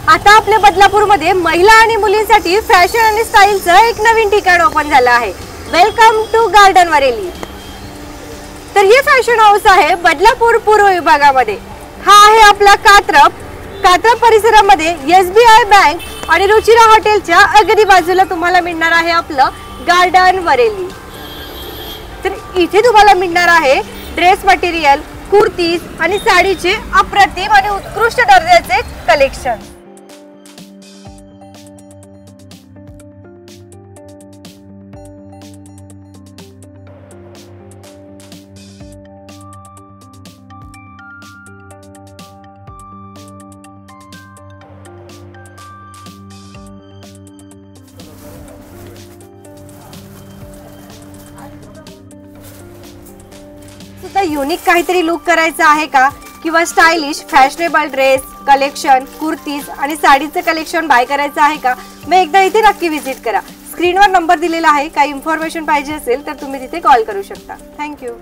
आता आपल्या बदलापूरमध्ये महिला आणि मुलींसाठी फॅशन आणि स्टाईलचं एक नवीन ठिकाण ओपन झालं आहे। वेलकम टू गार्डन वरेली। तर हे फॅशन हाऊस आहे बदलापूर पूर्व विभागामध्ये। हा आहे आपला कात्रप परिसरामध्ये SBI बँक आणि रुचिरा हॉटेलच्या अगदी बाजूला तुम्हाला मिळणार आहे आपलं गार्डन वरेली। तर इथे तुम्हाला मिळणार आहे ड्रेस मटेरियल, कुर्तीज आणि साडीचे अप्रतिम आणि उत्कृष्ट दर्जाचे कलेक्शन। सुद्धा युनिक काहीतरी लुक करायचा आहे का किंवा stylish fashionable dress collection, kurtis आणि साडीचे कलेक्शन बाय करायचं आहे का, मग एकदा इथे नक्की विजिट करा। स्क्रीनवर नंबर दिलेला आहे। काही इन्फॉर्मेशन पाहिजे असेल तर तुम्ही तिथे कॉल करू शकता। थँक्यू।